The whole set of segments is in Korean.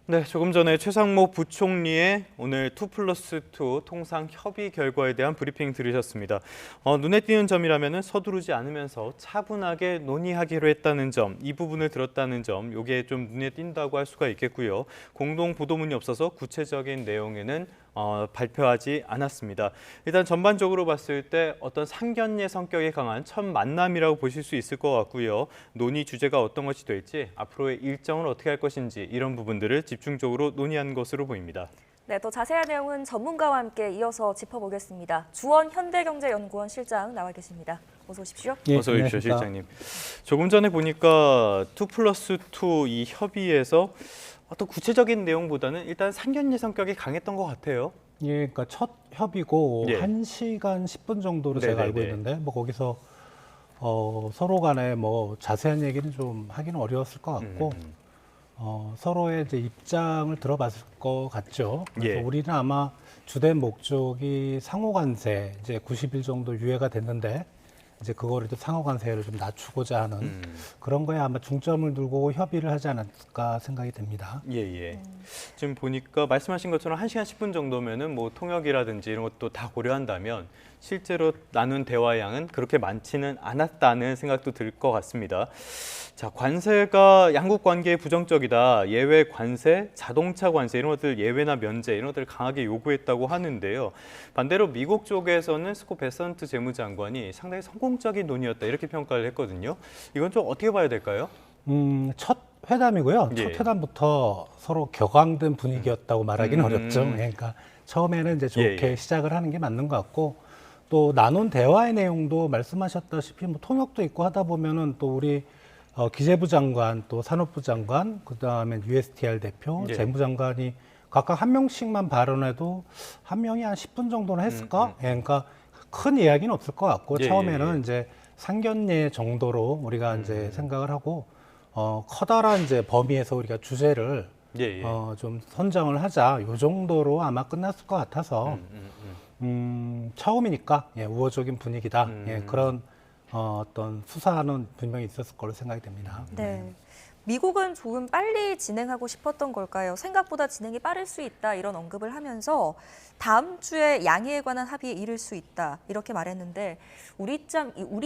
네, 조금 전에 최상목 부총리의 오늘 2+2 통상 협의 결과에 대한 브리핑 들으셨습니다. 눈에 띄는 점이라면 서두르지 않으면서 차분하게 논의하기로 했다는 점, 이 부분을 들었다는 점, 이게 좀 눈에 띈다고 할 수가 있겠고요. 공동 보도문이 없어서 구체적인 내용에는 발표하지 않았습니다. 일단 전반적으로 봤을 때 어떤 상견례 성격이 강한 첫 만남이라고 보실 수 있을 것 같고요. 논의 주제가 어떤 것이 될지, 앞으로의 일정을 어떻게 할 것인지 이런 부분들을 집중적으로 논의한 것으로 보입니다. 네, 더 자세한 내용은 전문가와 함께 이어서 짚어보겠습니다. 주원 현대경제연구원 실장 나와 계십니다. 어서 오십시오. 예, 어서 오십시오, 실장님. 조금 전에 보니까 2+2 이 협의에서 어떤 구체적인 내용보다는 일단 상견례 성격이 강했던 것 같아요. 예, 그러니까 첫 협의고 예. 1시간 10분 정도로 제가 알고 네네네. 있는데 뭐 거기서 서로 간에 뭐 자세한 얘기는 좀 하기는 어려웠을 것 같고 서로의 이제 입장을 들어봤을 것 같죠. 그래서 예. 우리는 아마 주된 목적이 상호관세 이제 90일 정도 유예가 됐는데 이제 그거를 또 상호관세를 좀 낮추고자 하는 그런 거에 아마 중점을 두고 협의를 하지 않았을까 생각이 됩니다. 예. 지금 보니까 말씀하신 것처럼 1시간 10분 정도면은 뭐 통역이라든지 이런 것도 다 고려한다면 실제로 나눈 대화의 양은 그렇게 많지는 않았다는 생각도 들 것 같습니다. 자, 관세가 양국 관계에 부정적이다. 예외 관세, 자동차 관세 이런 것들 예외나 면제 이런 것들을 강하게 요구했다고 하는데요. 반대로 미국 쪽에서는 스콧 베선트 재무장관이 상당히 성공적인 논의였다 이렇게 평가를 했거든요. 이건 좀 어떻게 봐야 될까요? 첫 회담이고요. 예. 첫 회담부터 서로 격앙된 분위기였다고 말하기는 어렵죠. 그러니까 처음에는 이제 좋게 예. 시작을 하는 게 맞는 것 같고 또 나눈 대화의 내용도 말씀하셨다시피 뭐 통역도 있고 하다 보면은 또 우리 기재부 장관 또 산업부 장관 그다음에 USTR 대표 예. 재무장관이 각각 한 명씩만 발언해도 한 명이 한 10분 정도는 했을까? 예, 그러니까 큰 이야기는 없을 것 같고 예, 처음에는 예. 이제 상견례 정도로 우리가 이제 생각을 하고 커다란 이제 범위에서 우리가 주제를 예. 좀 선정을 하자 요 정도로 아마 끝났을 것 같아서 처음이니까 예, 우호적인 분위기다 예, 그런 어떤 수사는 분명히 있었을 걸로 생각이 됩니다. 네. 미국은 조금 빨리 진행하고 싶었던 걸까요? 생각보다 진행이 빠를 수 있다 이런 언급을 하면서 다음 주에 양해에 관한 합의에 이를 수 있다 이렇게 말했는데 우리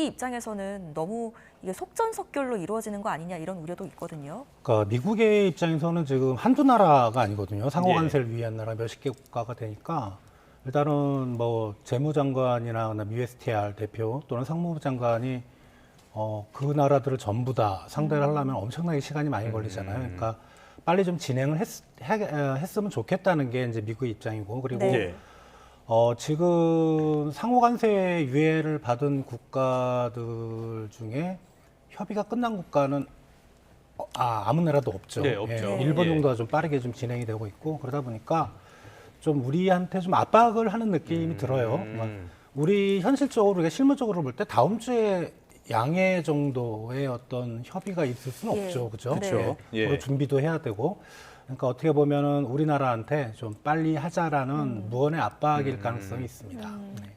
입장에서는 너무 이게 속전속결로 이루어지는 거 아니냐 이런 우려도 있거든요. 그러니까 미국의 입장에서는 지금 한두 나라가 아니거든요. 상호관세를 위한 나라 몇십 개 국가가 되니까 일단은 뭐 재무장관이나 USTR 대표 또는 상무부 장관이 그 나라들을 전부 다 상대를 하려면 엄청나게 시간이 많이 걸리잖아요. 그러니까 빨리 좀 진행을 했으면 좋겠다는 게 이제 미국의 입장이고 그리고 네. 지금 상호관세 유예를 받은 국가들 중에 협의가 끝난 국가는 아무 나라도 없죠. 네, 없죠. 예, 일본 예. 정도가 좀 빠르게 좀 진행이 되고 있고 그러다 보니까 좀 우리한테 좀 압박을 하는 느낌이 들어요. 우리 현실적으로 우리가 실무적으로 볼 때 다음 주에 양해 정도의 어떤 협의가 있을 수는 예. 없죠, 그죠? 그렇죠. 예. 그리고 준비도 해야 되고. 그러니까 어떻게 보면은 우리나라한테 좀 빨리 하자라는 무언의 압박일 가능성이 있습니다. 네.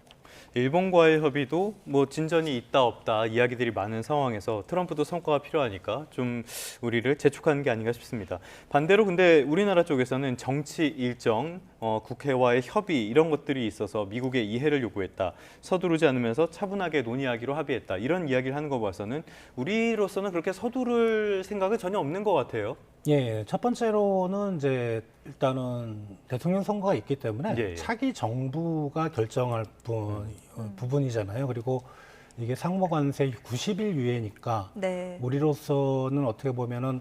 일본과의 협의도 뭐 진전이 있다 없다 이야기들이 많은 상황에서 트럼프도 성과가 필요하니까 좀 우리를 재촉하는 게 아닌가 싶습니다. 반대로 근데 우리나라 쪽에서는 정치 일정, 국회와의 협의 이런 것들이 있어서 미국의 이해를 요구했다. 서두르지 않으면서 차분하게 논의하기로 합의했다. 이런 이야기를 하는 거 봐서는 우리로서는 그렇게 서두를 생각은 전혀 없는 것 같아요. 예, 첫 번째로는 이제 일단은 대통령 선거가 있기 때문에 예. 차기 정부가 결정할 부분이잖아요. 그리고 이게 상호관세 90일 유예니까 네. 우리로서는 어떻게 보면은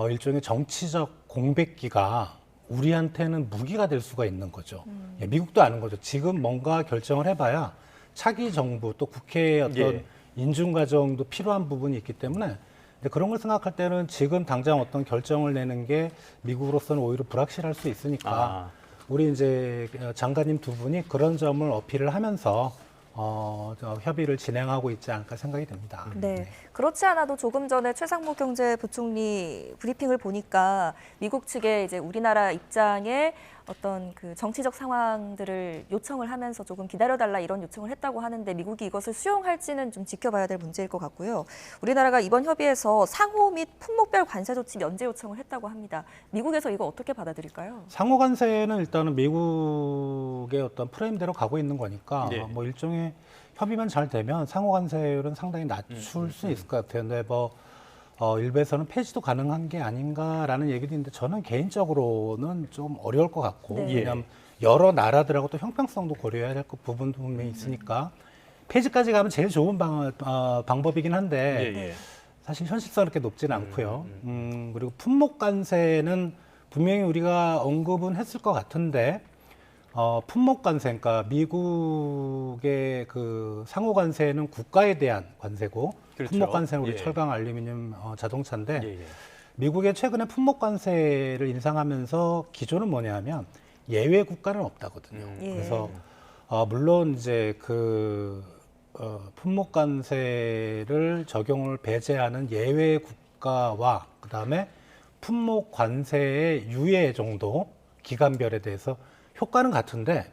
일종의 정치적 공백기가 우리한테는 무기가 될 수가 있는 거죠. 예, 미국도 아는 거죠. 지금 뭔가 결정을 해봐야 차기 정부 또 국회의 어떤 예. 인준 과정도 필요한 부분이 있기 때문에 근데 그런 걸 생각할 때는 지금 당장 어떤 결정을 내는 게 미국으로서는 오히려 불확실할 수 있으니까 우리 이제 장관님 두 분이 그런 점을 어필을 하면서 협의를 진행하고 있지 않을까 생각이 됩니다. 네. 그렇지 않아도 조금 전에 최상목 경제부총리 브리핑을 보니까 미국 측의 이제 우리나라 입장에 어떤 그 정치적 상황들을 요청을 하면서 조금 기다려달라 이런 요청을 했다고 하는데 미국이 이것을 수용할지는 좀 지켜봐야 될 문제일 것 같고요. 우리나라가 이번 협의에서 상호 및 품목별 관세 조치 면제 요청을 했다고 합니다. 미국에서 이거 어떻게 받아들일까요? 상호 관세는 일단은 미국의 어떤 프레임대로 가고 있는 거니까 네. 뭐 일종의 협의만 잘 되면 상호 관세율은 상당히 낮출 수 있을 것 같아요. 근데 뭐 일부에서는 폐지도 가능한 게 아닌가라는 얘기도 있는데 저는 개인적으로는 좀 어려울 것 같고 네. 왜냐하면 여러 나라들하고 또 형평성도 고려해야 될 부분도 분명히 있으니까 폐지까지 가면 제일 좋은 방법이긴 한데 예, 예. 사실 현실성 그렇게 높지는 않고요. 그리고 품목 관세는 분명히 우리가 언급은 했을 것 같은데 품목 관세, 그러니까 미국의 그 상호 관세는 국가에 대한 관세고 그렇죠. 품목 관세는 우리 예. 철강, 알루미늄, 자동차인데 예, 예. 미국의 최근에 품목 관세를 인상하면서 기조는 뭐냐면 예외 국가는 없다거든요. 예. 그래서 물론 이제 품목 관세를 적용을 배제하는 예외 국가와 그다음에 품목 관세의 유예 정도 기간별에 대해서 효과는 같은데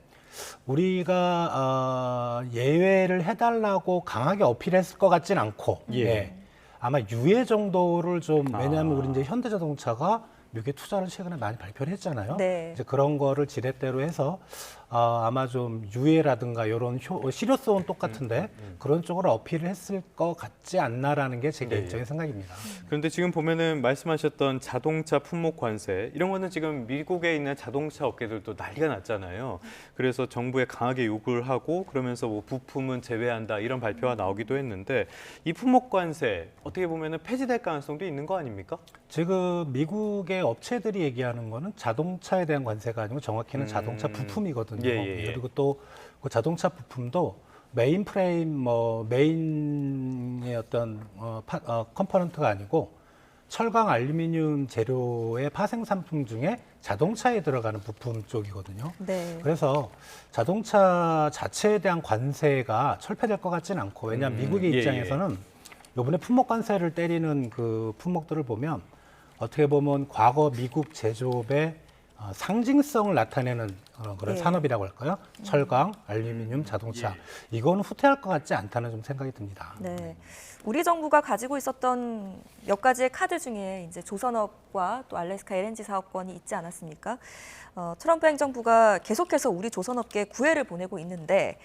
우리가 예외를 해달라고 강하게 어필했을 것 같진 않고 예. 아마 유예 정도를 좀 왜냐하면 우리 이제 현대자동차가 미국에 투자를 최근에 많이 발표를 했잖아요. 네. 이제 그런 거를 지렛대로 해서 아마 좀 유예라든가 이런 실효성은 똑같은데 그런 쪽으로 어필을 했을 것 같지 않나라는 게 제 개인적인 생각입니다. 그런데 지금 보면은 말씀하셨던 자동차 품목 관세 이런 거는 지금 미국에 있는 자동차 업계들도 난리가 났잖아요. 그래서 정부에 강하게 요구를 하고 그러면서 뭐 부품은 제외한다 이런 발표가 나오기도 했는데 이 품목 관세 어떻게 보면은 폐지될 가능성도 있는 거 아닙니까? 지금 미국의 업체들이 얘기하는 거는 자동차에 대한 관세가 아니고 정확히는 자동차 부품이거든요. 예. 그리고 또 그 자동차 부품도 메인 프레임, 메인의 어떤 컴포넌트가 아니고 철강, 알루미늄 재료의 파생 상품 중에 자동차에 들어가는 부품 쪽이거든요. 네. 그래서 자동차 자체에 대한 관세가 철폐될 것 같지는 않고 왜냐하면 미국의 예, 입장에서는 이번에 품목 관세를 때리는 그 품목들을 보면 어떻게 보면 과거 미국 제조업의 상징성을 나타내는 그런 예. 산업이라고 할까요? 철강, 알루미늄, 자동차. 이거는 후퇴할 것 같지 않다는 좀 생각이 듭니다. 네. 우리 정부가 가지고 있었던 몇 가지의 카드 중에 이제 조선업과 또 알래스카 LNG 사업권이 있지 않았습니까? 트럼프 행정부가 계속해서 우리 조선업계에 구애를 보내고 있는데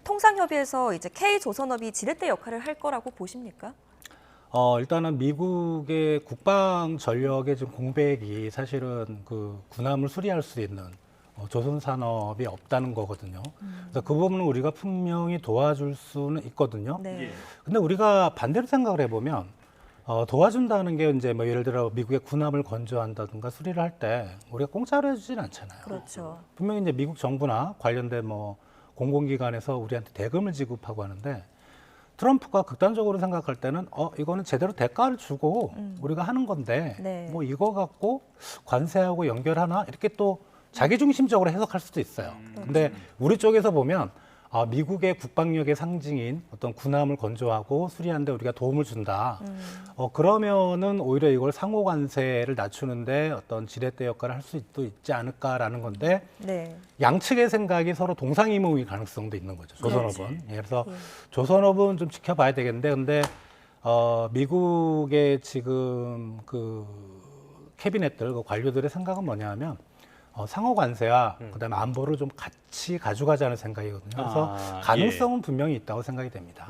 통상협의에서 이제 K조선업이 지렛대 역할을 할 거라고 보십니까? 일단은 미국의 국방 전력의 지금 공백이 사실은 그 군함을 수리할 수 있는 조선 산업이 없다는 거거든요. 그래서 그 부분은 우리가 분명히 도와줄 수는 있거든요. 네. 근데 우리가 반대로 생각을 해보면 도와준다는 게 이제 뭐 예를 들어 미국의 군함을 건조한다든가 수리를 할 때 우리가 공짜로 해주진 않잖아요. 그렇죠. 분명히 이제 미국 정부나 관련된 뭐 공공기관에서 우리한테 대금을 지급하고 하는데 트럼프가 극단적으로 생각할 때는 이거는 제대로 대가를 주고 우리가 하는 건데 네. 뭐 이거 갖고 관세하고 연결하나 이렇게 또 자기중심적으로 해석할 수도 있어요. 근데 우리 쪽에서 보면 미국의 국방력의 상징인 어떤 군함을 건조하고 수리하는데 우리가 도움을 준다. 그러면은 오히려 이걸 상호 관세를 낮추는데 어떤 지렛대 역할을 할 수도 있지 않을까라는 건데 네. 양측의 생각이 서로 동상이몽일 가능성도 있는 거죠. 조선업은. 그래서 예. 조선업은 좀 지켜봐야 되겠는데, 근데 미국의 지금 그 캐비넷들, 그 관료들의 생각은 뭐냐면 상호 관세와 그다음에 안보를 좀 같이 가져가자는 생각이거든요. 그래서 가능성은 분명히 있다고 생각이 됩니다.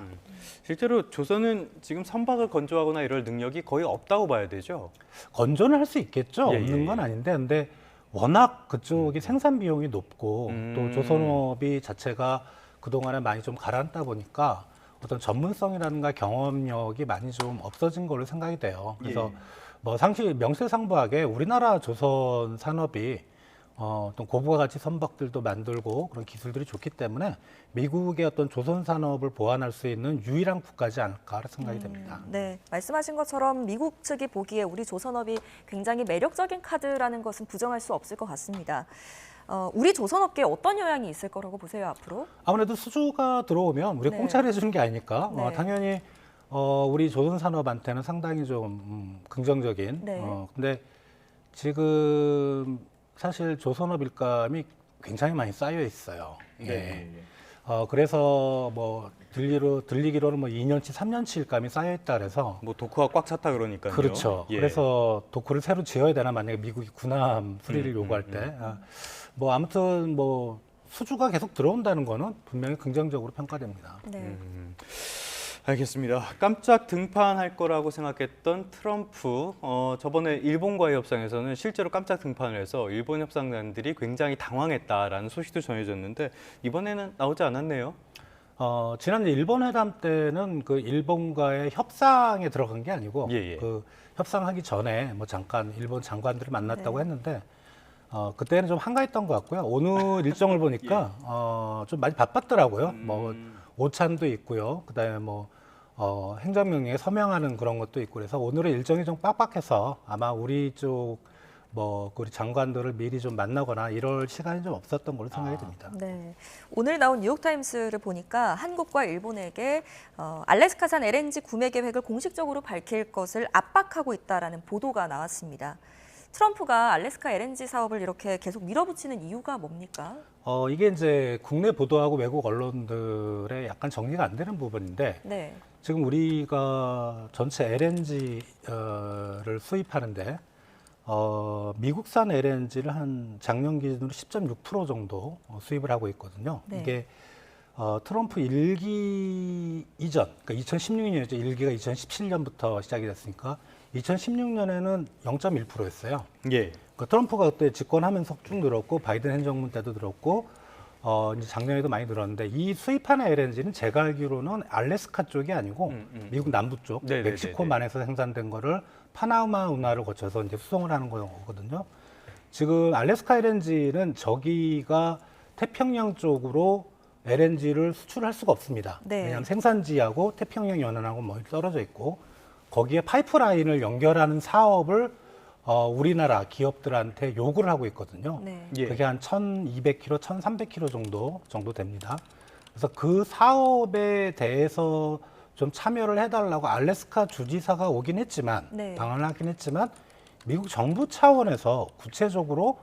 실제로 조선은 지금 선박을 건조하거나 이럴 능력이 거의 없다고 봐야 되죠. 건조는 할 수 있겠죠. 예, 없는 예, 건 예. 아닌데, 근데 워낙 그쪽이 생산 비용이 높고 또 조선업이 자체가 그동안에 많이 좀 가라앉다 보니까 어떤 전문성이라든가 경험력이 많이 좀 없어진 걸로 생각이 돼요. 그래서 뭐 명실상부하게 우리나라 조선 산업이 어떤 고부가 가치 선박들도 만들고 그런 기술들이 좋기 때문에 미국의 어떤 조선 산업을 보완할 수 있는 유일한 국가지 않을까 생각이 됩니다. 네, 말씀하신 것처럼 미국 측이 보기에 우리 조선업이 굉장히 매력적인 카드라는 것은 부정할 수 없을 것 같습니다. 우리 조선업계에 어떤 영향이 있을 거라고 보세요, 앞으로? 아무래도 수주가 들어오면 우리가 네. 공짜로 해주는 게 아니니까 네. 당연히 우리 조선 산업한테는 상당히 좀 긍정적인. 네. 근데 지금 사실 조선업 일감이 굉장히 많이 쌓여 있어요. 예. 네. 그래서 뭐 들리기로는 뭐 2년치, 3년치 일감이 쌓여 있다 그래서 뭐 도크가 꽉 찼다 그러니까요. 그렇죠. 예. 그래서 도크를 새로 지어야 되나 만약에 미국이 군함 수리를 요구할 때. 뭐 아무튼 뭐 수주가 계속 들어온다는 거는 분명히 긍정적으로 평가됩니다. 네. 알겠습니다. 깜짝 등판할 거라고 생각했던 트럼프, 저번에 일본과의 협상에서는 실제로 깜짝 등판을 해서 일본 협상단들이 굉장히 당황했다라는 소식도 전해졌는데 이번에는 나오지 않았네요. 지난 일본 회담 때는 그 일본과의 협상에 들어간 게 아니고 예. 그 협상하기 전에 뭐 잠깐 일본 장관들을 만났다고 네. 했는데 그때는 좀 한가했던 것 같고요. 오늘 일정을 보니까 좀 많이 바빴더라고요. 뭐 오찬도 있고요. 그다음에 뭐 행정명령에 서명하는 그런 것도 있고 그래서 오늘의 일정이 좀 빡빡해서 아마 우리 쪽 뭐 우리 장관들을 미리 좀 만나거나 이럴 시간이 좀 없었던 걸로 생각이 듭니다. 네. 오늘 나온 뉴욕타임스를 보니까 한국과 일본에게 알래스카산 LNG 구매 계획을 공식적으로 밝힐 것을 압박하고 있다라는 보도가 나왔습니다. 트럼프가 알래스카 LNG 사업을 이렇게 계속 밀어붙이는 이유가 뭡니까? 이게 이제 국내 보도하고 외국 언론들의 약간 정리가 안 되는 부분인데 네. 지금 우리가 전체 LNG를 수입하는데 미국산 LNG를 한 작년 기준으로 10.6% 정도 수입을 하고 있거든요. 네. 이게 트럼프 1기 이전, 그러니까 2016년이죠. 1기가 2017년부터 시작이 됐으니까 2016년에는 0.1%였어요. 예. 그러니까 트럼프가 그때 집권하면서 쭉 늘었고 바이든 행정부 때도 늘었고 이제 작년에도 많이 늘었는데 이 수입하는 LNG는 제가 알기로는 알래스카 쪽이 아니고 미국 남부 쪽 네네네네. 멕시코만에서 생산된 거를 파나마 운하를 거쳐서 이제 수송을 하는 거거든요. 지금 알래스카 LNG는 저기가 태평양 쪽으로 LNG를 수출할 수가 없습니다. 네. 왜냐하면 생산지하고 태평양 연안하고 멀리 떨어져 있고 거기에 파이프라인을 연결하는 사업을 우리나라 기업들한테 요구를 하고 있거든요. 네. 예. 그게 한 1,200km, 1,300km 정도 됩니다. 그래서 그 사업에 대해서 좀 참여를 해달라고 알래스카 주지사가 오긴 했지만 네. 방한을 하긴 했지만 미국 정부 차원에서 구체적으로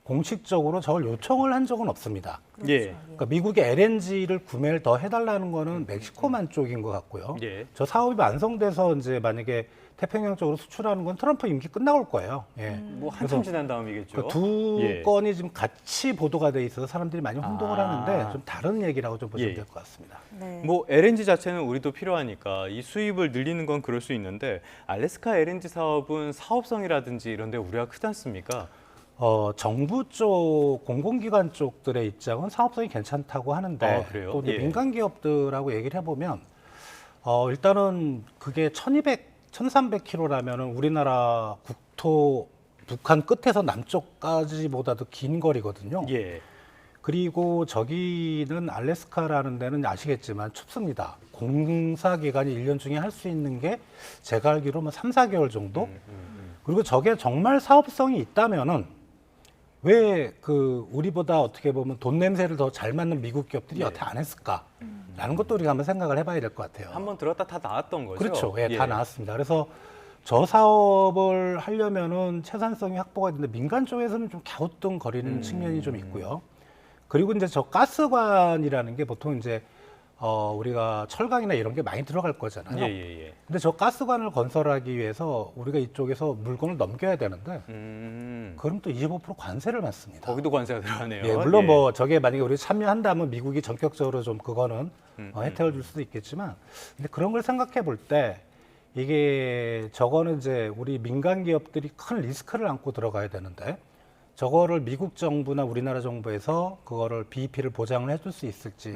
공식적으로 저걸 요청을 한 적은 없습니다. 그렇죠. 예. 그러니까 미국의 LNG를 구매를 더 해달라는 거는 멕시코만 쪽인 것 같고요. 예. 저 사업이 완성돼서 이제 만약에 태평양 쪽으로 수출하는 건 트럼프 임기 끝나올 거예요. 예. 뭐 한참 지난 다음이겠죠. 그두 예. 건이 지금 같이 보도가 돼 있어서 사람들이 많이 혼동을 하는데 좀 다른 얘기라고 좀 보시면 예. 될 것 같습니다. 네. 뭐 LNG 자체는 우리도 필요하니까 이 수입을 늘리는 건 그럴 수 있는데 알래스카 LNG 사업은 사업성이라든지 이런 데 우려가 크지 않습니까? 정부 쪽 공공기관 쪽들의 입장은 사업성이 괜찮다고 하는데 그래요? 또 이제 예. 민간 기업들하고 얘기를 해보면 일단은 그게 1,300km라면은 우리나라 국토 북한 끝에서 남쪽까지보다도 긴 거리거든요. 예. 그리고 저기는 알래스카라는 데는 아시겠지만 춥습니다. 공사 기간이 1년 중에 할 수 있는 게 제가 알기로 뭐 3, 4개월 정도? 그리고 저게 정말 사업성이 있다면은 왜 그 우리보다 어떻게 보면 돈 냄새를 더 잘 맡는 미국 기업들이 여태 안 했을까라는 것도 우리가 한번 생각을 해봐야 될 것 같아요. 한번 들었다 다 나왔던 거죠. 그렇죠. 예, 다 나왔습니다. 그래서 저 사업을 하려면은 채산성이 확보가 되는데 민간 쪽에서는 좀 갸우뚱거리는 측면이 좀 있고요. 그리고 이제 저 가스관이라는 게 보통 이제 우리가 철강이나 이런 게 많이 들어갈 거잖아요. 예. 근데 저 가스관을 건설하기 위해서 우리가 이쪽에서 물건을 넘겨야 되는데 그럼 또 25% 관세를 받습니다. 거기도 관세가 들어가네요. 예, 물론 예. 뭐 저게 만약에 우리 참여한다면 미국이 전격적으로 좀 그거는 혜택을 줄 수도 있겠지만 근데 그런 걸 생각해 볼 때 이게 저거는 이제 우리 민간 기업들이 큰 리스크를 안고 들어가야 되는데 저거를 미국 정부나 우리나라 정부에서 그거를 BEP를 보장을 해줄 수 있을지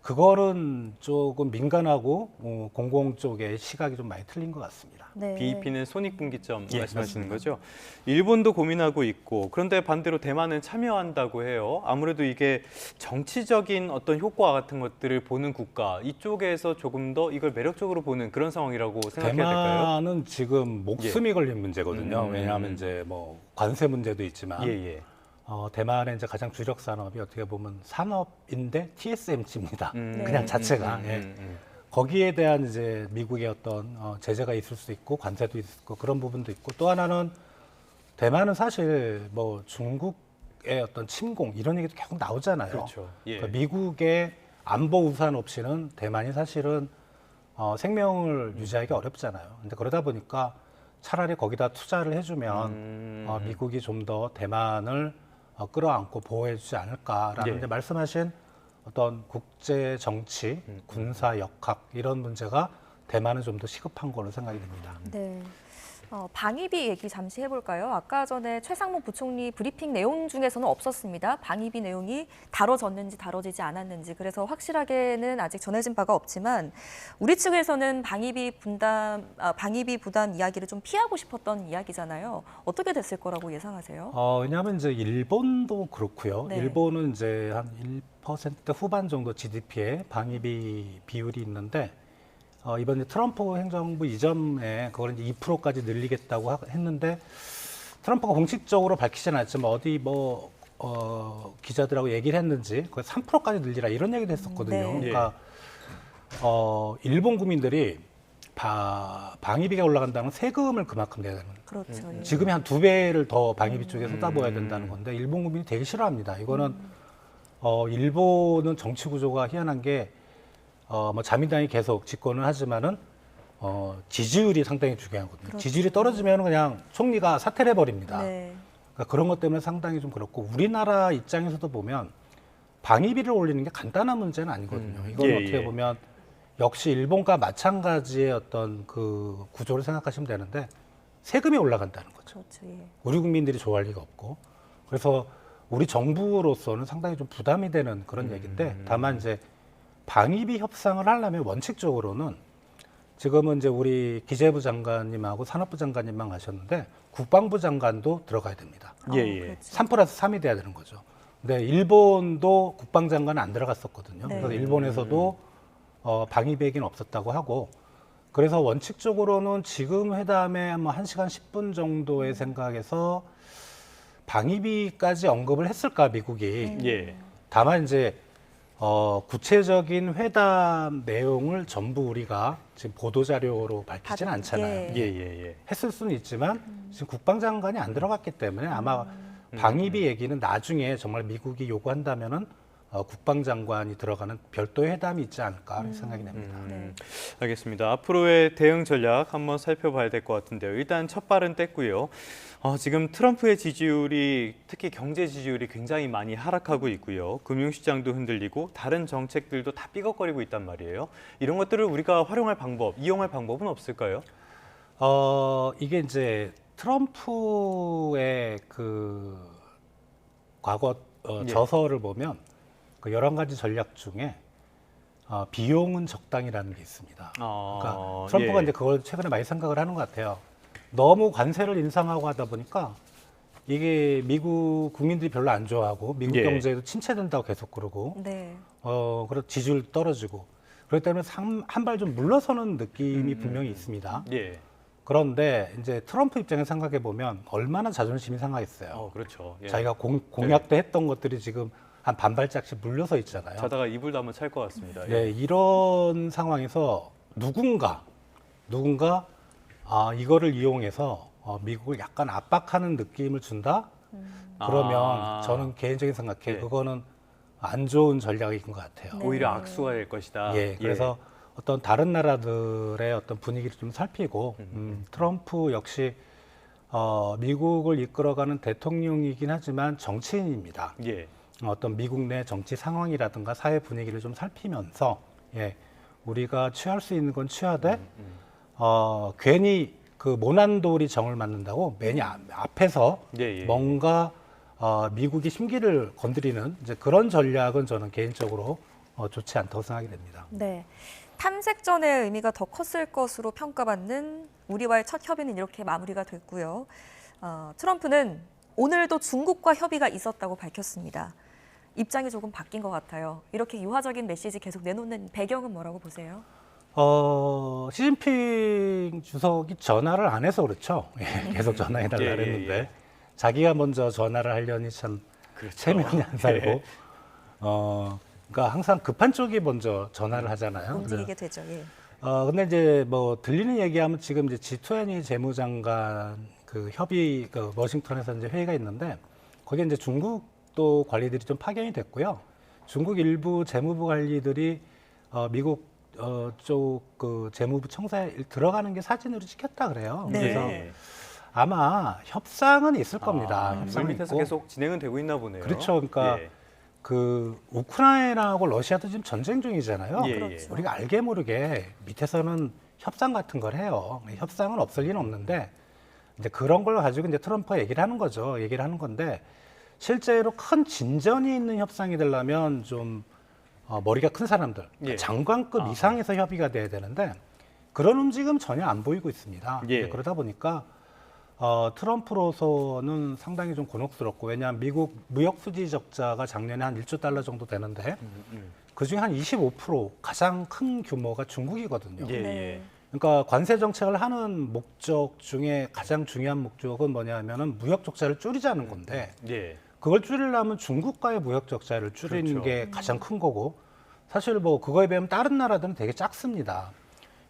그거는 조금 민간하고 공공 쪽의 시각이 좀 많이 틀린 것 같습니다. 네. BEP는 손익분기점 예, 말씀하시는 맞습니다. 거죠. 일본도 고민하고 있고 그런데 반대로 대만은 참여한다고 해요. 아무래도 이게 정치적인 어떤 효과 같은 것들을 보는 국가 이쪽에서 조금 더 이걸 매력적으로 보는 그런 상황이라고 생각해야 될까요? 대만은 지금 목숨이 걸린 문제거든요. 음. 왜냐하면 이제 뭐 관세 문제도 있지만 예. 대만의 이제 가장 주력 산업이 어떻게 보면 산업인데 TSMC입니다. 네. 그냥 자체가. 예. 거기에 대한 이제 미국의 어떤 제재가 있을 수 있고 관세도 있을 수 있고 그런 부분도 있고 또 하나는 대만은 사실 뭐 중국의 어떤 침공 이런 얘기도 계속 나오잖아요. 그렇죠. 예. 그러니까 미국의 안보 우산 없이는 대만이 사실은 생명을 유지하기 어렵잖아요. 근데 그러다 보니까 차라리 거기다 투자를 해주면 미국이 좀 더 대만을 끌어안고 보호해주지 않을까라는 네. 이제 말씀하신 어떤 국제 정치, 군사 역학 이런 문제가 대만은 좀 더 시급한 걸로 생각이 됩니다. 네. 방위비 얘기 잠시 해볼까요? 아까 전에 최상무 부총리 브리핑 내용 중에서는 없었습니다. 방위비 내용이 다뤄졌는지 다뤄지지 않았는지 그래서 확실하게는 아직 전해진 바가 없지만 우리 측에서는 방위비 부담 이야기를 좀 피하고 싶었던 이야기잖아요. 어떻게 됐을 거라고 예상하세요? 왜냐하면 이제 일본도 그렇고요. 네. 일본은 이제 한 1% 후반 정도 GDP에 방위비 비율이 있는데 이번에 트럼프 행정부 이전에 그걸 이제 2%까지 늘리겠다고 했는데 트럼프가 공식적으로 밝히지는 않았지만 어디 기자들하고 얘기를 했는지 거의 3%까지 늘리라 이런 얘기도 했었거든요. 네. 그러니까 일본 국민들이 방위비가 올라간다는 세금을 그만큼 내야 되는 거예요. 그렇죠. 예. 지금이 한 2배를 더 방위비 쪽에 쏟아부어야 된다는 건데 일본 국민이 되게 싫어합니다. 이거는 일본은 정치 구조가 희한한 게 뭐 자민당이 계속 집권을 하지만은 지지율이 상당히 중요하거든요. 그렇죠. 지지율이 떨어지면 그냥 총리가 사퇴를 해버립니다. 네. 그러니까 그런 것 때문에 상당히 좀 그렇고 우리나라 입장에서도 보면 방위비를 올리는 게 간단한 문제는 아니거든요. 이건 예, 어떻게 예. 보면 역시 일본과 마찬가지의 어떤 그 구조를 생각하시면 되는데 세금이 올라간다는 거죠. 그렇죠. 예. 우리 국민들이 좋아할 리가 없고 그래서 우리 정부로서는 상당히 좀 부담이 되는 그런 얘기인데 다만 이제 방위비 협상을 하려면 원칙적으로는 지금은 이제 우리 기재부 장관님하고 산업부 장관님만 가셨는데 국방부 장관도 들어가야 됩니다. 예, 예. 그렇죠. 3+3이 돼야 되는 거죠. 근데 일본도 국방장관은 안 들어갔었거든요. 네. 그래서 일본에서도 방위비 얘기는 없었다고 하고 그래서 원칙적으로는 지금 회담에 뭐 1시간 10분 정도의 생각에서 방위비까지 언급을 했을까 미국이. 예. 다만 이제 구체적인 회담 내용을 전부 우리가 지금 보도 자료로 밝히지는 않잖아요. 예. 예, 예, 예. 했을 수는 있지만 지금 국방장관이 안 들어갔기 때문에 아마 방위비 얘기는 나중에 정말 미국이 요구한다면은 국방장관이 들어가는 별도의 회담이 있지 않을까 생각이 됩니다. 네. 알겠습니다. 앞으로의 대응 전략 한번 살펴봐야 될 것 같은데요. 일단 첫 발은 뗐고요. 지금 트럼프의 지지율이 특히 경제 지지율이 굉장히 많이 하락하고 있고요. 금융시장도 흔들리고 다른 정책들도 다 삐걱거리고 있단 말이에요. 이런 것들을 우리가 활용할 방법, 이용할 방법은 없을까요? 이게 이제 트럼프의 그 과거 예. 저서를 보면 그 11가지 전략 중에 비용은 적당이라는 게 있습니다. 그러니까 트럼프가 예. 이제 그걸 최근에 많이 생각을 하는 것 같아요. 너무 관세를 인상하고 하다 보니까 이게 미국 국민들이 별로 안 좋아하고 미국 예. 경제도 침체된다고 계속 그러고 네. 그래서 지지율 떨어지고 그렇기 때문에 한 발 좀 물러서는 느낌이 분명히 있습니다. 예. 그런데 이제 트럼프 입장에서 생각해 보면 얼마나 자존심이 상하겠어요. 그렇죠. 예. 자기가 공약 때 했던 것들이 지금 한 반발짝씩 물려서 있잖아요. 자다가 이불도 한번 찰 것 같습니다. 네, 이런 상황에서 누군가 이거를 이용해서 미국을 약간 압박하는 느낌을 준다? 그러면 저는 개인적인 생각에 네. 그거는 안 좋은 전략인 것 같아요. 네. 오히려 악수가 될 것이다. 예, 그래서 어떤 다른 나라들의 어떤 분위기를 좀 살피고 트럼프 역시 미국을 이끌어가는 대통령이긴 하지만 정치인입니다. 예. 어떤 미국 내 정치 상황이라든가 사회 분위기를 좀 살피면서 우리가 취할 수 있는 건 취하되 괜히 그 모난돌이 정을 맞는다고 맨 앞에서 예. 뭔가 미국이 심기를 건드리는 이제 그런 전략은 저는 개인적으로 좋지 않다고 생각이 됩니다. 네. 탐색전의 의미가 더 컸을 것으로 평가받는 우리와의 첫 협의는 이렇게 마무리가 됐고요. 트럼프는 오늘도 중국과 협의가 있었다고 밝혔습니다. 입장이 조금 바뀐 것 같아요. 이렇게 유화적인 메시지 계속 내놓는 배경은 뭐라고 보세요? 시진핑 주석이 전화를 안 해서 그렇죠. 계속 전화해달라 그랬는데 자기가 먼저 전화를 하려니 참 그렇죠. 체면이 안 살고 그러니까 항상 급한 쪽이 먼저 전화를 하잖아요. 움직이게 되죠. 예. 근데 이제 뭐 들리는 얘기하면 지금 이제 G20 재무장관 그 협의 그 워싱턴에서 이제 회의가 있는데 거기에 이제 중국도 관리들이 좀 파견이 됐고요. 중국 일부 재무부 관리들이 미국 쪽 그 재무부 청사에 들어가는 게 사진으로 찍혔다 그래요. 네. 그래서 예. 아마 협상은 있을 겁니다. 물 협상은 밑에서 있고. 계속 진행은 되고 있나 보네요. 그렇죠. 그러니까 예. 그 우크라이나하고 러시아도 지금 전쟁 중이잖아요. 예, 그렇죠. 우리가 알게 모르게 밑에서는 협상 같은 걸 해요. 협상은 없을 리는 없는데 이제 그런 걸 가지고 이제 트럼프가 얘기를 하는 거죠. 얘기를 하는 건데 실제로 큰 진전이 있는 협상이 되려면 좀 머리가 큰 사람들, 예. 장관급 이상에서 협의가 돼야 되는데 그런 움직임 전혀 안 보이고 있습니다. 예. 그러다 보니까 트럼프로서는 상당히 좀 곤혹스럽고 왜냐하면 미국 무역 수지 적자가 작년에 한 1조 달러 정도 되는데 그중에 한 25% 가장 큰 규모가 중국이거든요. 예, 네. 예. 그러니까 관세 정책을 하는 목적 중에 가장 중요한 목적은 뭐냐면은 무역 적자를 줄이자는 건데 예. 그걸 줄이려면 중국과의 무역 적자를 줄이는 그렇죠. 게 가장 큰 거고 사실 뭐 그거에 비하면 다른 나라들은 되게 작습니다.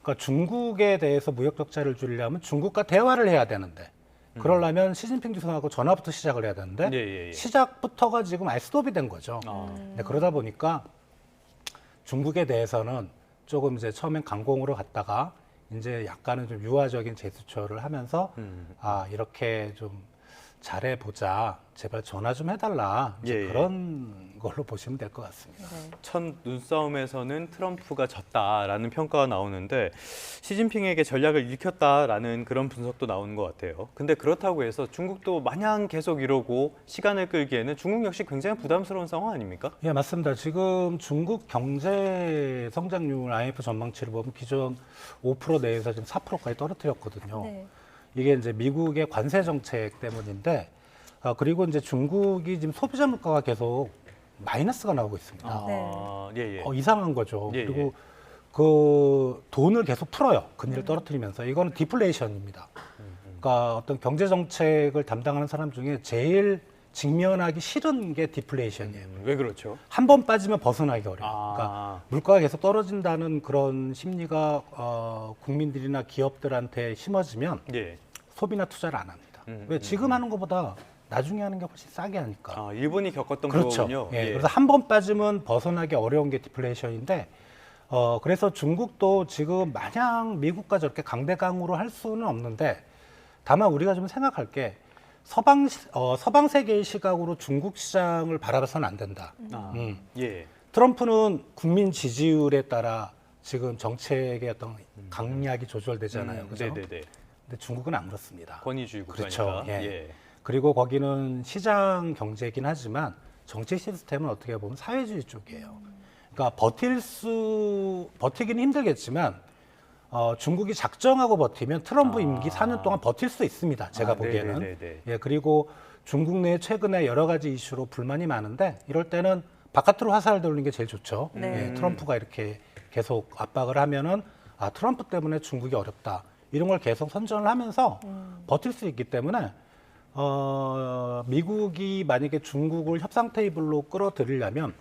그러니까 중국에 대해서 무역 적자를 줄이려면 중국과 대화를 해야 되는데 그러려면 시진핑 주석하고 전화부터 시작을 해야 되는데 예. 시작부터가 지금 아예 스톱이 된 거죠. 아. 네, 그러다 보니까 중국에 대해서는 조금 이제 처음엔 강공으로 갔다가 이제 약간은 좀 유화적인 제스처를 하면서 이렇게 좀 잘해보자, 제발 전화 좀 해달라 이제 예, 예. 그런 걸로 보시면 될 것 같습니다. 네. 첫 눈싸움에서는 트럼프가 졌다라는 평가가 나오는데 시진핑에게 전략을 읽혔다라는 그런 분석도 나오는 것 같아요. 근데 그렇다고 해서 중국도 마냥 계속 이러고 시간을 끌기에는 중국 역시 굉장히 부담스러운 상황 아닙니까? 예, 맞습니다. 지금 중국 경제 성장률 IMF 전망치를 보면 기존 5% 내에서 지금 4%까지 떨어뜨렸거든요. 네. 이게 이제 미국의 관세 정책 때문인데, 그리고 이제 중국이 지금 소비자 물가가 계속 마이너스가 나오고 있습니다. 예, 예. 이상한 거죠. 예, 그리고 그 돈을 계속 풀어요. 금리를 떨어뜨리면서. 이거는 디플레이션입니다. 그러니까 어떤 경제 정책을 담당하는 사람 중에 제일 직면하기 싫은 게 디플레이션이에요. 왜 그렇죠? 한 번 빠지면 벗어나기 어려워요. 아. 그러니까 물가가 계속 떨어진다는 그런 심리가 국민들이나 기업들한테 심어지면 예. 소비나 투자를 안 합니다. 왜 지금 하는 것보다 나중에 하는 게 훨씬 싸게 하니까. 아, 일본이 겪었던 그렇죠. 거군요. 예. 그래서 한 번 빠지면 벗어나기 어려운 게 디플레이션인데 그래서 중국도 지금 마냥 미국과 저렇게 강대강으로 할 수는 없는데 다만 우리가 좀 생각할 게 서방 세계의 시각으로 중국 시장을 바라봐서는 안 된다. 예. 트럼프는 국민 지지율에 따라 지금 정책의 어떤 강약이 조절되잖아요. 그죠? 네네네. 근데 중국은 안 그렇습니다. 권위주의 국가니까. 그렇죠. 예. 그리고 거기는 시장 경제이긴 하지만 정치 시스템은 어떻게 보면 사회주의 쪽이에요. 그러니까 버티기는 힘들겠지만 중국이 작정하고 버티면 트럼프 임기 4년 동안 버틸 수 있습니다. 제가 보기에는. 네네네. 예, 그리고 중국 내 최근에 여러 가지 이슈로 불만이 많은데 이럴 때는 바깥으로 화살을 돌리는 게 제일 좋죠. 네. 예, 트럼프가 이렇게 계속 압박을 하면은 트럼프 때문에 중국이 어렵다. 이런 걸 계속 선전을 하면서 버틸 수 있기 때문에 미국이 만약에 중국을 협상 테이블로 끌어들이려면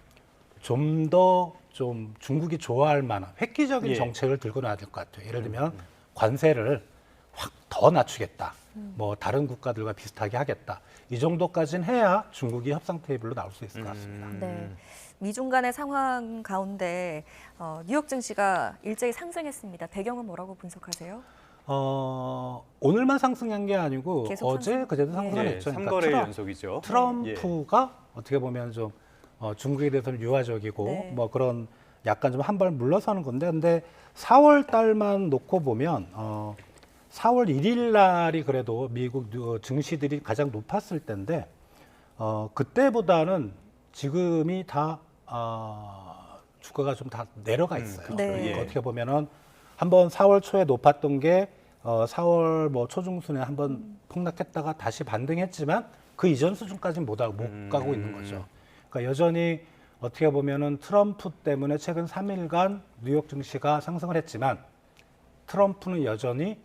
좀 더 좀 중국이 좋아할 만한 획기적인 예. 정책을 들고 나야 될 것 같아요. 예를 들면 관세를 확 더 낮추겠다. 뭐 다른 국가들과 비슷하게 하겠다. 이 정도까지는 해야 중국이 협상 테이블로 나올 수 있을 것 같습니다. 네. 미중 간의 상황 가운데 뉴욕 증시가 일제히 상승했습니다. 배경은 뭐라고 분석하세요? 오늘만 상승한 게 아니고 계속 어제 상승? 그제도 상승을 예. 했죠. 3거래 연속이죠. 트럼프가 어떻게 보면 좀 중국에 대해서는 유화적이고 네. 뭐 그런 약간 좀 한 발 물러서는 건데 근데 4월 달만 놓고 보면 4월 1일 날이 그래도 미국 증시들이 가장 높았을 때인데 그때보다는 지금이 다 주가가 좀 다 내려가 있어요. 네. 그러니까 예. 어떻게 보면은 한번 4월 초에 높았던 게 4월 뭐 초중순에 한번 폭락했다가 다시 반등했지만 그 이전 수준까지는 못 가고 있는 거죠. 그러니까 여전히 어떻게 보면은 트럼프 때문에 최근 3일간 뉴욕 증시가 상승을 했지만 트럼프는 여전히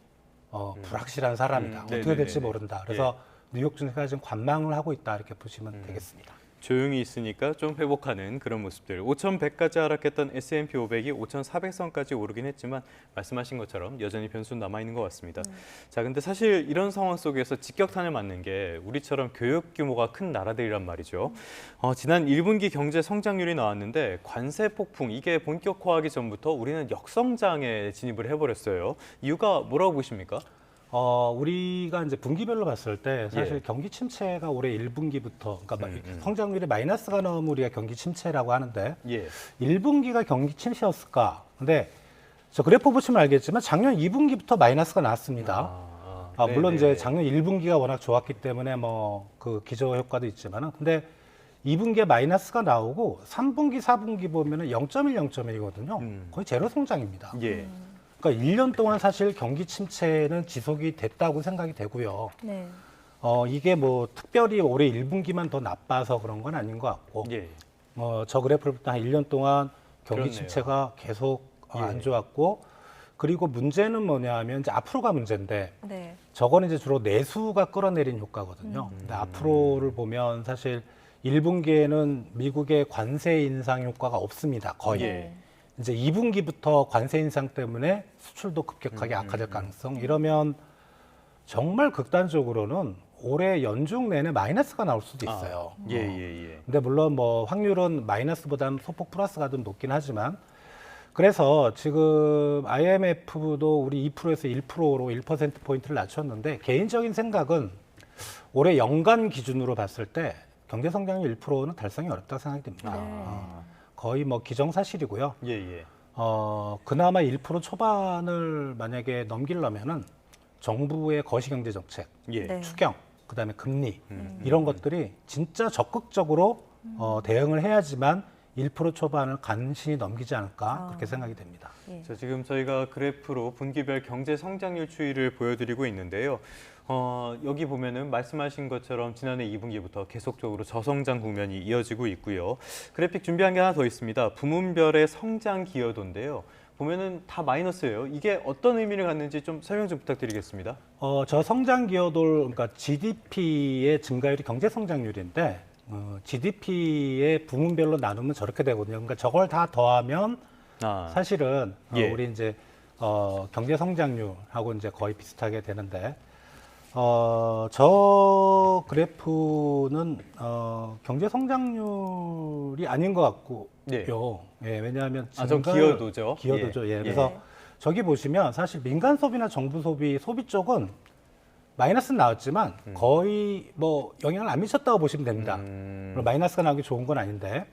불확실한 사람이다. 어떻게 네네네네. 될지 모른다. 그래서 뉴욕 증시가 지금 관망을 하고 있다 이렇게 보시면 되겠습니다. 조용히 있으니까 좀 회복하는 그런 모습들. 5,100까지 하락했던 S&P 500이 5,400선까지 오르긴 했지만 말씀하신 것처럼 여전히 변수는 남아있는 것 같습니다. 자, 근데 사실 이런 상황 속에서 직격탄을 맞는 게 우리처럼 교육 규모가 큰 나라들이란 말이죠. 지난 1분기 경제 성장률이 나왔는데 관세 폭풍 이게 본격화하기 전부터 우리는 역성장에 진입을 해버렸어요. 이유가 뭐라고 보십니까? 우리가 이제 분기별로 봤을 때 사실 예. 경기 침체가 올해 1분기부터, 그러니까 음. 성장률이 마이너스가 나오면 우리가 경기 침체라고 하는데 예. 1분기가 경기 침체였을까? 근데 저 그래프 보시면 알겠지만 작년 2분기부터 마이너스가 나왔습니다. 물론 이제 작년 1분기가 워낙 좋았기 때문에 뭐 그 기저 효과도 있지만은 근데 2분기에 마이너스가 나오고 3분기, 4분기 보면은 0.1, 0.1이거든요. 거의 제로 성장입니다. 예. 그러니까 1년 동안 사실 경기 침체는 지속이 됐다고 생각이 되고요. 네. 이게 뭐 특별히 올해 1분기만 더 나빠서 그런 건 아닌 것 같고, 예. 저 그래프부터 한 1년 동안 경기 그렇네요. 침체가 계속 예. 안 좋았고, 그리고 문제는 뭐냐 하면 이제 앞으로가 문제인데, 네. 저거는 이제 주로 내수가 끌어내린 효과거든요. 근데 앞으로를 보면 사실 1분기에는 미국의 관세 인상 효과가 없습니다. 거의. 예. 이제 2분기부터 관세 인상 때문에 수출도 급격하게 악화될 가능성. 이러면 정말 극단적으로는 올해 연중 내내 마이너스가 나올 수도 있어요. 예, 예, 예. 근데 물론 뭐 확률은 마이너스보다는 소폭 플러스가 좀 높긴 하지만 그래서 지금 IMF도 우리 2%에서 1%로 1%포인트를 낮췄는데 개인적인 생각은 올해 연간 기준으로 봤을 때 경제 성장률 1%는 달성이 어렵다고 생각이 듭니다. 거의 뭐 기정사실이고요. 예, 예. 그나마 1% 초반을 만약에 넘기려면은 정부의 거시경제 정책, 예. 네. 추경, 그다음에 금리 이런 것들이 진짜 적극적으로 대응을 해야지만 1% 초반을 간신히 넘기지 않을까 그렇게 생각이 됩니다. 예. 자, 지금 저희가 그래프로 분기별 경제 성장률 추이를 보여드리고 있는데요. 여기 보면은 말씀하신 것처럼 지난해 2분기부터 계속적으로 저성장 국면이 이어지고 있고요. 그래픽 준비한 게 하나 더 있습니다. 부문별의 성장 기여도인데요. 보면은 다 마이너스예요. 이게 어떤 의미를 갖는지 좀 설명 좀 부탁드리겠습니다. 저 성장 기여도, 그러니까 GDP의 증가율이 경제 성장률인데 GDP의 부문별로 나누면 저렇게 되거든요. 그러니까 저걸 다 더하면 사실은 예. 우리 이제 경제 성장률하고 이제 거의 비슷하게 되는데 저 그래프는 경제 성장률이 아닌 것 같고요. 네. 예, 왜냐하면 전 기여도죠. 기여도죠. 예. 예. 그래서 저기 보시면 사실 민간 소비나 정부 소비 쪽은 마이너스는 나왔지만 거의 뭐 영향을 안 미쳤다고 보시면 됩니다. 물론 마이너스가 나오기 좋은 건 아닌데,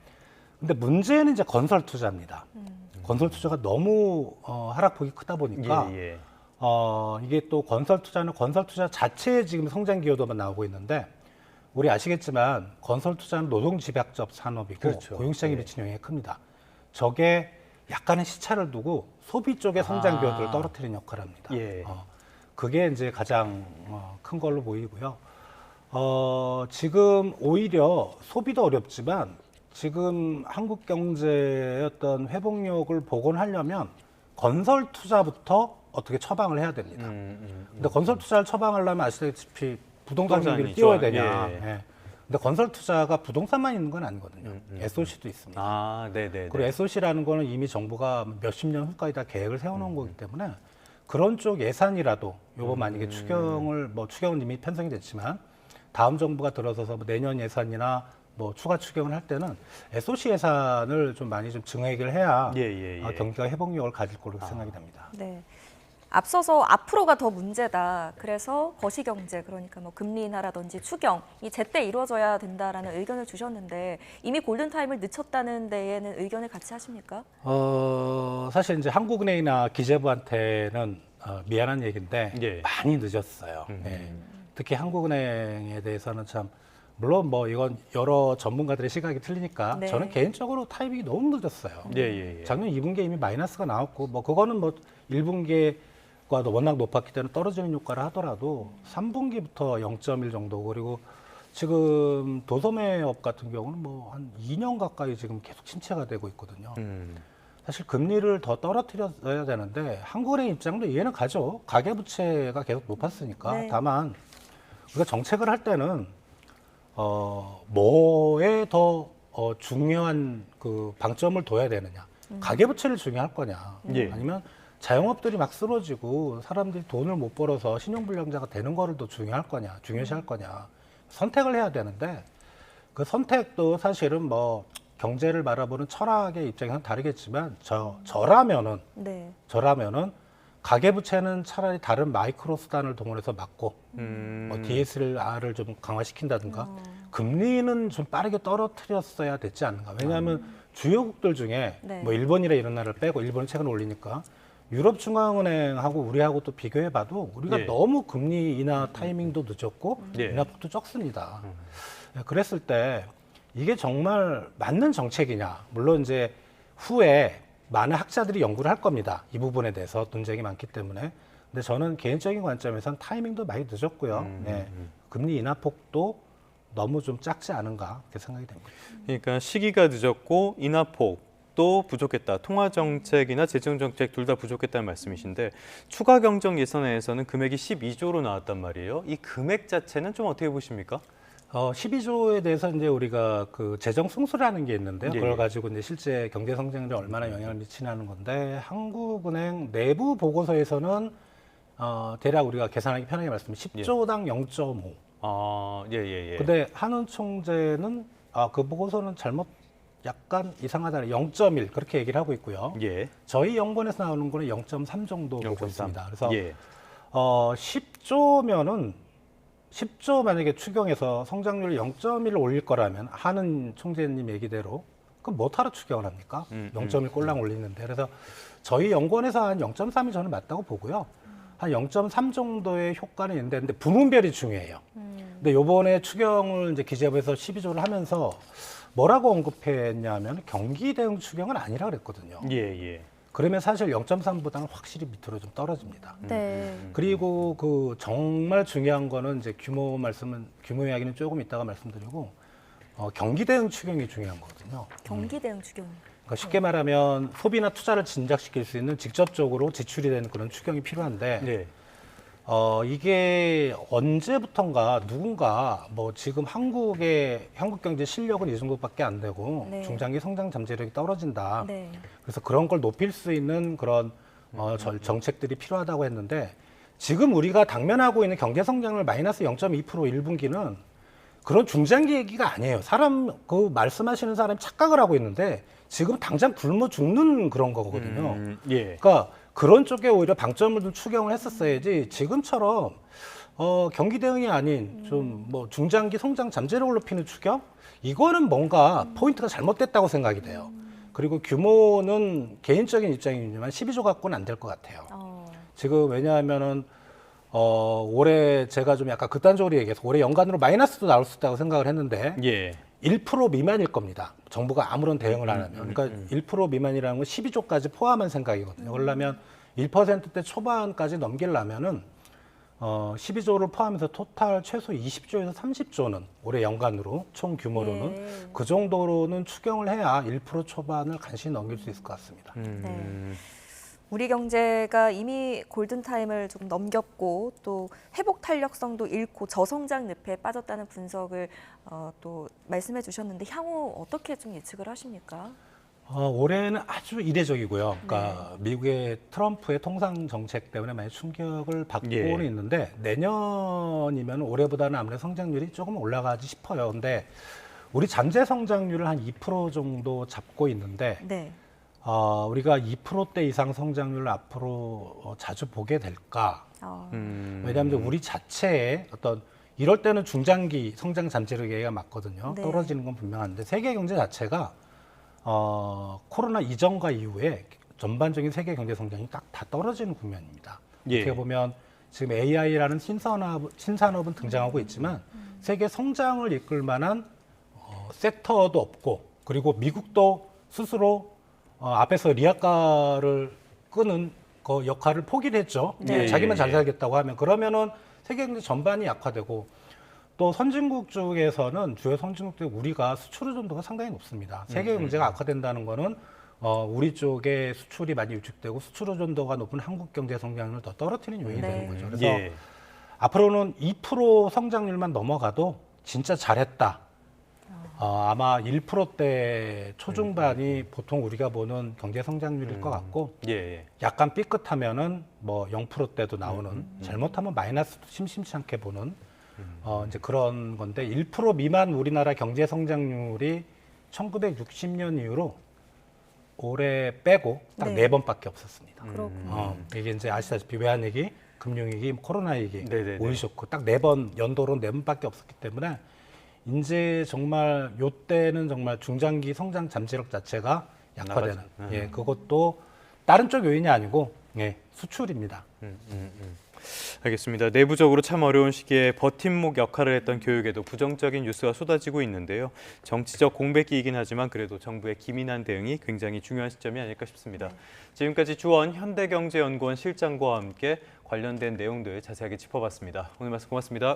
근데 문제는 이제 건설 투자입니다. 건설 투자가 너무 하락폭이 크다 보니까 예, 예. 이게 또 건설 투자 자체에 지금 성장 기여도만 나오고 있는데 우리 아시겠지만 건설 투자는 노동 집약적 산업이고 그렇죠. 고용 시장에 예. 미치는 영향이 큽니다. 저게 약간의 시차를 두고 소비 쪽의 성장 기여도를 떨어뜨리는 역할을 합니다. 예. 그게 이제 가장 큰 걸로 보이고요. 지금 오히려 소비도 어렵지만 지금 한국 경제의 어떤 회복력을 복원하려면 건설 투자부터 어떻게 처방을 해야 됩니다. 근데 건설 투자를 처방하려면 아시다시피 부동산 경기를 띄워야 되냐. 예. 예. 근데 건설 투자가 부동산만 있는 건 아니거든요. SOC도 있습니다. 네네. 그리고 SOC라는 거는 이미 정부가 몇십 년 후까지 다 계획을 세워놓은 거기 때문에 그런 쪽 예산이라도 요번 만약에 추경은 이미 편성이 됐지만 다음 정부가 들어서서 뭐 내년 예산이나 뭐 추가 추경을 할 때는 SOC 예산을 좀 많이 좀 증액을 해야 경기가 회복력을 가질 걸로 생각이 됩니다. 네. 앞서서 앞으로가 더 문제다. 그래서 거시경제, 그러니까 뭐 금리 인하라든지 추경이 제때 이루어져야 된다라는 의견을 주셨는데 이미 골든타임을 늦췄다는 데에는 의견을 같이 하십니까? 사실 이제 한국은행이나 기재부한테는 미안한 얘기인데 예. 많이 늦었어요. 예. 특히 한국은행에 대해서는 참 물론 뭐 이건 여러 전문가들의 시각이 틀리니까 네. 저는 개인적으로 타이밍이 너무 늦었어요. 예. 작년 2분기에 이미 마이너스가 나왔고 뭐 그거는 뭐 1분기과도 워낙 높았기 때문에 떨어지는 효과를 하더라도 3분기부터 0.1 정도 그리고 지금 도소매업 같은 경우는 뭐 한 2년 가까이 지금 계속 침체가 되고 있거든요. 사실 금리를 더 떨어뜨려야 되는데 한국은행 입장도 이해는 가죠. 가계부채가 계속 높았으니까. 네. 다만 우리가 정책을 할 때는 뭐에 더 중요한 그 방점을 둬야 되느냐. 가계부채를 중요할 거냐. 예. 아니면 자영업들이 막 쓰러지고 사람들이 돈을 못 벌어서 신용불량자가 되는 거를 더 중요할 거냐, 중요시할 거냐. 선택을 해야 되는데 그 선택도 사실은 뭐 경제를 바라보는 철학의 입장에서는 다르겠지만 저라면은 가계부채는 차라리 다른 마이크로 수단을 동원해서 막고 뭐 DSR을 좀 강화시킨다든가 금리는 좀 빠르게 떨어뜨렸어야 됐지 않는가. 왜냐하면 주요국들 중에 뭐 일본이나 이런 나라를 빼고 일본은 최근 올리니까 유럽 중앙은행하고 우리하고 또 비교해봐도 우리가 예. 너무 금리 인하 타이밍도 늦었고 예. 인하폭도 적습니다. 그랬을 때 이게 정말 맞는 정책이냐. 물론 이제 후에 많은 학자들이 연구를 할 겁니다. 이 부분에 대해서 논쟁이 많기 때문에. 근데 저는 개인적인 관점에서는 타이밍도 많이 늦었고요. 네. 금리 인하폭도 너무 좀 작지 않은가 그렇게 생각이 됩니다. 그러니까 시기가 늦었고 인하폭도 부족했다. 통화 정책이나 재정 정책 둘 다 부족했다는 말씀이신데 추가 경정 예산에서는 금액이 12조로 나왔단 말이에요. 이 금액 자체는 좀 어떻게 보십니까? 12조에 대해서 이제 우리가 그 재정 승수라는 게 있는데요. 예. 그걸 가지고 이제 실제 경제 성장률에 얼마나 영향을 미치냐는 건데 한국은행 내부 보고서에서는 대략 우리가 계산하기 편하게 말씀드리면 10조당 0.5. 아, 예. 근데 한은 총재는 그 보고서는 잘못 약간 이상하다. 0.1 그렇게 얘기를 하고 있고요. 예. 저희 연구원에서 나오는 거는 0.3 정도 보고 0.3. 있습니다. 그래서 예. 10조 만약에 추경해서 성장률 0.1을 올릴 거라면 한은 총재님 얘기대로 그럼 뭐하러 추경을 합니까? 0.1 꼴랑 올리는데. 그래서 저희 연구원에서 한 0.3이 저는 맞다고 보고요. 한 0.3 정도의 효과는 있는데 근데 부문별이 중요해요. 근데 요번에 추경을 이제 기재부에서 12조를 하면서 뭐라고 언급했냐면 경기 대응 추경은 아니라 그랬거든요. 예. 그러면 사실 0.3보다는 확실히 밑으로 좀 떨어집니다. 네. 그리고 그 정말 중요한 거는 이제 규모 이야기는 조금 이따가 말씀드리고 경기 대응 추경이 중요한 거거든요. 경기 대응 추경. 그러니까 쉽게 말하면 소비나 투자를 진작시킬 수 있는 직접적으로 지출이 되는 그런 추경이 필요한데 예. 이게 언제부턴가 누군가 뭐 지금 한국 경제 실력은 이 정도밖에 안 되고 네. 중장기 성장 잠재력이 떨어진다. 네. 그래서 그런 걸 높일 수 있는 그런 정책들이 필요하다고 했는데 지금 우리가 당면하고 있는 경제 성장률 마이너스 0.2% 1분기는 그런 중장기 얘기가 아니에요. 그 말씀하시는 사람이 착각을 하고 있는데 지금 당장 굶어 죽는 그런 거거든요. 예. 그러니까 그런 쪽에 오히려 방점을 좀 추경을 했었어야지 지금처럼 경기 대응이 아닌 좀 뭐 중장기 성장 잠재력을 높이는 추경 이거는 뭔가 포인트가 잘못됐다고 생각이 돼요. 그리고 규모는 개인적인 입장이지만 12조 갖고는 안 될 것 같아요. 지금 왜냐하면은 올해 제가 좀 약간 극단적으로 얘기해서 올해 연간으로 마이너스도 나올 수 있다고 생각을 했는데 예. 1% 미만일 겁니다. 정부가 아무런 대응을 안 하면. 그러니까 1% 미만이라는 건 12조까지 포함한 생각이거든요. 그러려면 1%대 초반까지 넘기려면은 12조를 포함해서 토탈 최소 20조에서 30조는 올해 연간으로 총 규모로는 그 정도로는 추경을 해야 1% 초반을 간신히 넘길 수 있을 것 같습니다. 네. 우리 경제가 이미 골든타임을 좀 넘겼고 또 회복 탄력성도 잃고 저성장 늪에 빠졌다는 분석을 또 말씀해 주셨는데 향후 어떻게 좀 예측을 하십니까? 올해는 아주 이례적이고요. 그러니까 미국의 트럼프의 통상 정책 때문에 많이 충격을 받고는 있는데 내년이면 올해보다는 아무래도 성장률이 조금 올라가지 싶어요. 근데 우리 잠재 성장률을 한 2% 정도 잡고 있는데 네. 우리가 2%대 이상 성장률을 앞으로 자주 보게 될까? 왜냐하면 우리 자체의 어떤 이럴 때는 중장기 성장 잠재력 얘기가 맞거든요. 네. 떨어지는 건 분명한데 세계 경제 자체가 코로나 이전과 이후에 전반적인 세계 경제 성장이 딱 다 떨어지는 국면입니다. 예. 어떻게 보면 지금 AI라는 신산업은 등장하고 있지만 세계 성장을 이끌 만한 섹터도 없고 그리고 미국도 스스로 앞에서 리아카를 끄는 그 역할을 포기를 했죠. 네. 자기만 잘 살겠다고 하면 그러면은 세계 경제 전반이 약화되고 또 선진국 쪽에서는 주요 선진국 중 우리가 수출 의존도가 상당히 높습니다. 세계 경제가 악화된다는 거는 우리 쪽에 수출이 많이 위축되고 수출 의존도가 높은 한국 경제 성장률을 더 떨어뜨리는 요인이 네. 되는 거죠. 그래서 예. 앞으로는 2% 성장률만 넘어가도 진짜 잘했다. 아마 1%대 초중반이 보통 우리가 보는 경제 성장률일 것 같고 예, 예. 약간 삐끗하면은 뭐 0%대도 나오는 잘못하면 마이너스도 심심치 않게 보는 이제 그런 건데 1% 미만 우리나라 경제 성장률이 1960년 이후로 올해 빼고 딱 네. 4번밖에 없었습니다. 그렇군요. 이게 이제 아시다시피 외환위기, 금융위기, 코로나 위기, 네네네. 오일 쇼크 딱 4번 연도로 4번밖에 없었기 때문에 이제 정말 요때는 정말 중장기 성장 잠재력 자체가 약화되는 나가죠. 예, 그것도 다른 쪽 요인이 아니고 예, 수출입니다. 알겠습니다. 내부적으로 참 어려운 시기에 버팀목 역할을 했던 교육에도 부정적인 뉴스가 쏟아지고 있는데요. 정치적 공백기이긴 하지만 그래도 정부의 기민한 대응이 굉장히 중요한 시점이 아닐까 싶습니다. 지금까지 주원 현대경제연구원 실장과 함께 관련된 내용들 자세하게 짚어봤습니다. 오늘 말씀 고맙습니다.